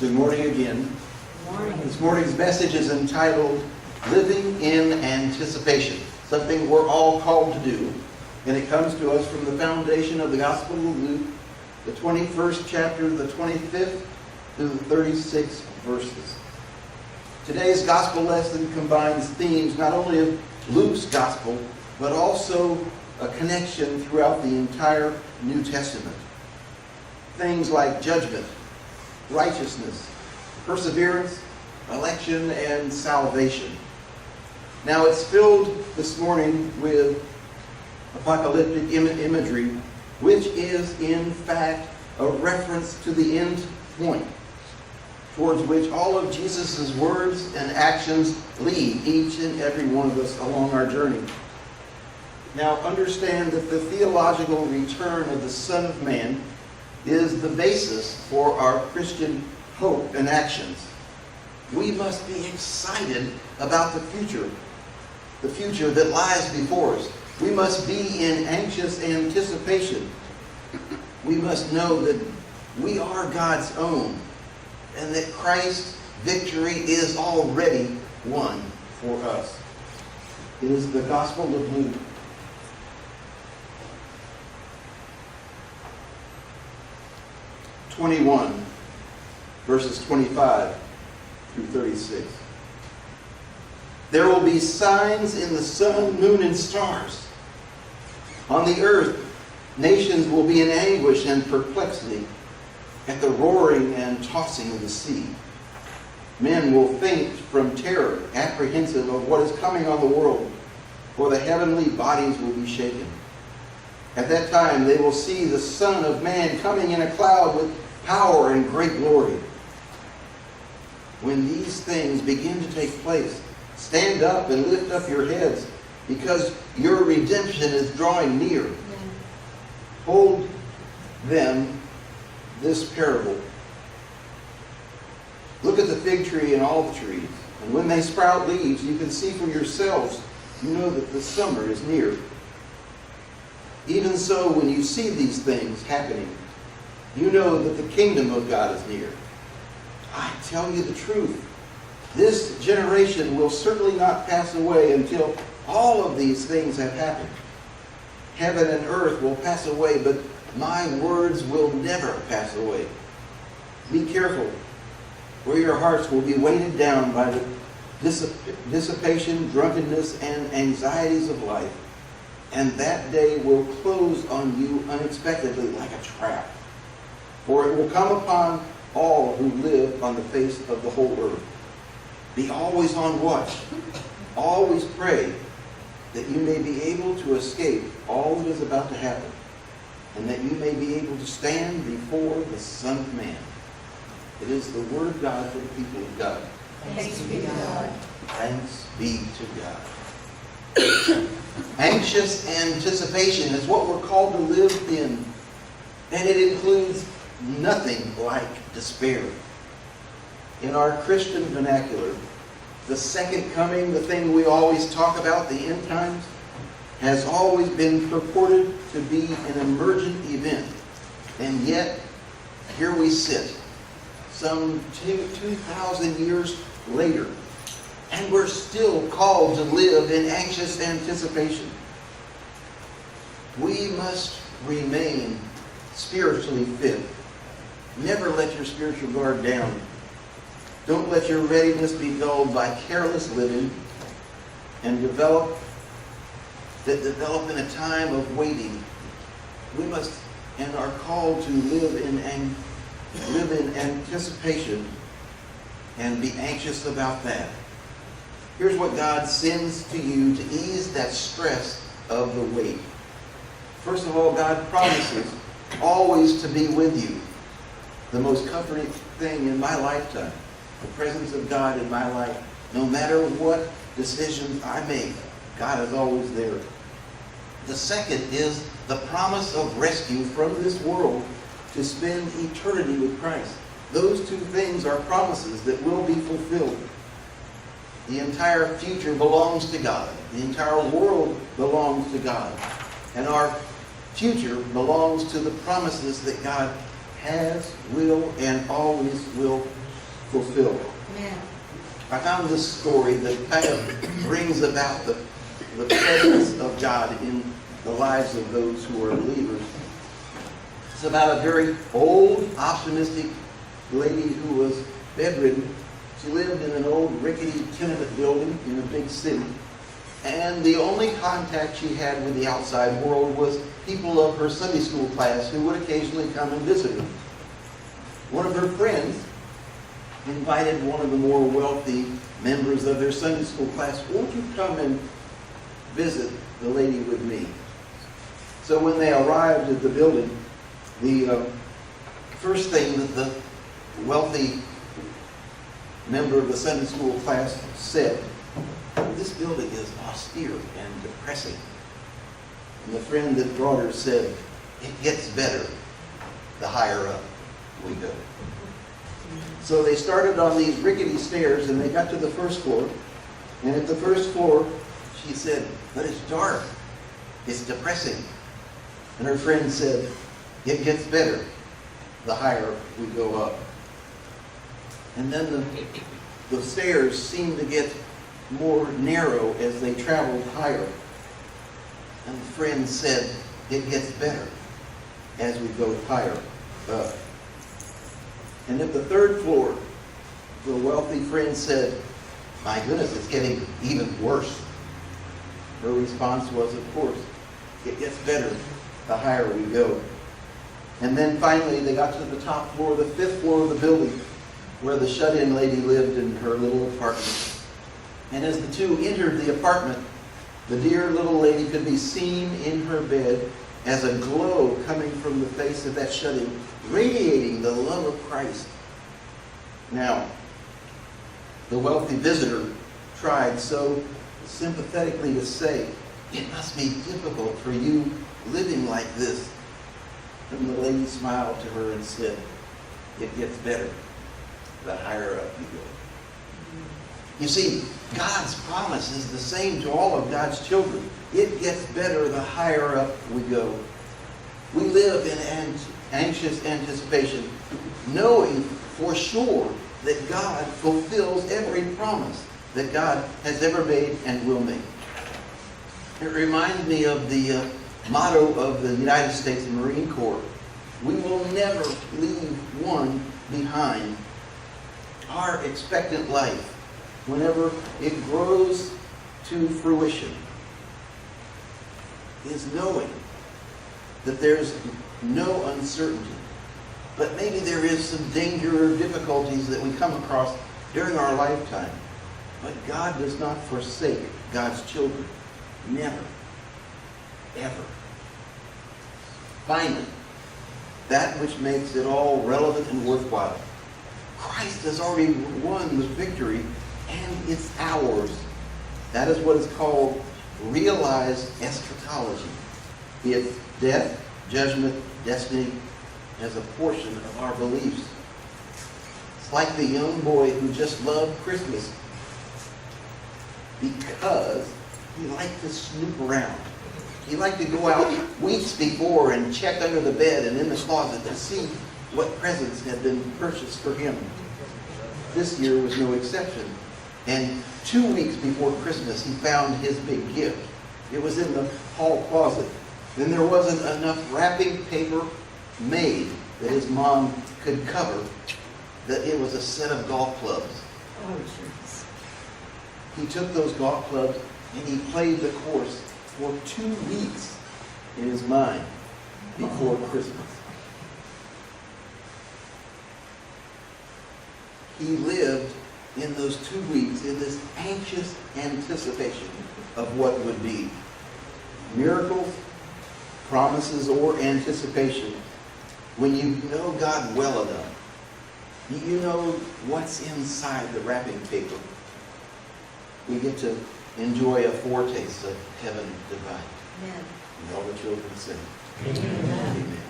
Good morning again. Good morning. This morning's message is entitled Living in Anticipation, something we're all called to do. And it comes to us from the foundation of the Gospel of Luke, the 21st chapter, the 25th to the 36th verses. Today's gospel lesson combines themes not only of Luke's gospel, but also a connection throughout the entire New Testament. Things like judgment, righteousness, perseverance, election, and salvation. Now it's filled this morning with apocalyptic imagery, which is in fact a reference to the end point, towards which all of Jesus' words and actions lead each and every one of us along our journey. Now understand that the theological return of the Son of Man is the basis for our Christian hope and actions. We must be excited about the future that lies before us. We must be in anxious anticipation. We must know that we are God's own and that Christ's victory is already won for us. It is the Gospel of Luke. Verses 25 through 36. There will be signs in the sun, moon, and stars. On the earth, nations will be in anguish and perplexity at the roaring and tossing of the sea. Men will faint from terror, apprehensive of what is coming on the world, for the heavenly bodies will be shaken. At that time they will see the Son of Man coming in a cloud with power and great glory. When these things begin to take place, stand up and lift up your heads, because your redemption is drawing near. Hold them this parable. Look at the fig tree and all the trees, and when they sprout leaves, you can see for yourselves, you know that the summer is near. Even so, when you see these things happening, you know that the kingdom of God is near. I tell you the truth. This generation will certainly not pass away until all of these things have happened. Heaven and earth will pass away, but my words will never pass away. Be careful, or your hearts will be weighted down by the dissipation, drunkenness, and anxieties of life, and that day will close on you unexpectedly like a trap. For it will come upon all who live on the face of the whole earth. Be always on watch. Always pray that you may be able to escape all that is about to happen, and that you may be able to stand before the Son of Man. It is the word of God for the people of God. Thanks be to God. Thanks be to God. Anxious anticipation is what we're called to live in, and it includes nothing like despair. In our Christian vernacular, the second coming, the thing we always talk about, the end times, has always been purported to be an emergent event. And yet, here we sit, some 2,000 years later, and we're still called to live in anxious anticipation. We must remain spiritually fit. Never let your spiritual guard down. Don't let your readiness be dulled by careless living, and develop in a time of waiting. We must and are called to live in anticipation and be anxious about that. Here's what God sends to you to ease that stress of the wait. First of all, God promises always to be with you. The most comforting thing in my lifetime, the presence of God in my life. No matter what decisions I make, God is always there. The second is the promise of rescue from this world to spend eternity with Christ. Those two things are promises that will be fulfilled. The entire future belongs to God. The entire world belongs to God. And our future belongs to the promises that God has, will, and always will fulfilled. Amen. I found this story that kind of brings about the presence of God in the lives of those who are believers. It's about a very old, optimistic lady who was bedridden. She lived in an old, rickety tenement building in a big city. And the only contact she had with the outside world was people of her Sunday school class who would occasionally come and visit her. One of her friends invited one of the more wealthy members of their Sunday school class, "Won't you come and visit the lady with me?" So when they arrived at the building, the first thing that the wealthy member of the Sunday school class said, "This building is austere and depressing." And the friend that brought her said, "It gets better the higher up we go." So they started on these rickety stairs and they got to the first floor. And at the first floor, she said, "But it's dark. It's depressing." And her friend said, "It gets better the higher we go up." And then the stairs seemed to get more narrow as they traveled higher. And the friend said, "It gets better as we go higher up." And at the third floor, the wealthy friend said, "My goodness, it's getting even worse." Her response was, of course, "It gets better the higher we go." And then finally they got to the top floor, the fifth floor of the building, where the shut-in lady lived in her little apartment. And as the two entered the apartment, the dear little lady could be seen in her bed as a glow coming from the face of that shut-in, radiating the love of Christ. Now, the wealthy visitor tried so sympathetically to say, "It must be difficult for you living like this." And the lady smiled to her and said, "It gets better the higher up you go." You see, God's promise is the same to all of God's children. It gets better the higher up we go. We live in anxious anticipation, knowing for sure that God fulfills every promise that God has ever made and will make. It reminds me of the motto of the United States Marine Corps: "We will never leave one behind." Our expectant life, whenever it grows to fruition, is knowing that there's no uncertainty. But maybe there is some danger or difficulties that we come across during our lifetime. But God does not forsake God's children. Never. Ever. Finally, that which makes it all relevant and worthwhile. Christ has already won the victory, and it's ours. That is what is called realized eschatology. It's death, judgment, destiny as a portion of our beliefs. It's like the young boy who just loved Christmas because he liked to snoop around. He liked to go out weeks before and check under the bed and in the closet to see what presents had been purchased for him. This year was no exception. And 2 weeks before Christmas, he found his big gift. It was in the hall closet. Then there wasn't enough wrapping paper made that his mom could cover that it was a set of golf clubs. Oh, jeez. He took those golf clubs and he played the course for 2 weeks in his mind before Christmas. He lived in those 2 weeks in this anxious anticipation of what would be. Miracles, promises, or anticipation. When you know God well enough, you know what's inside the wrapping paper. We get to enjoy a foretaste of heaven divine. Amen. And all the children say, Amen. Amen.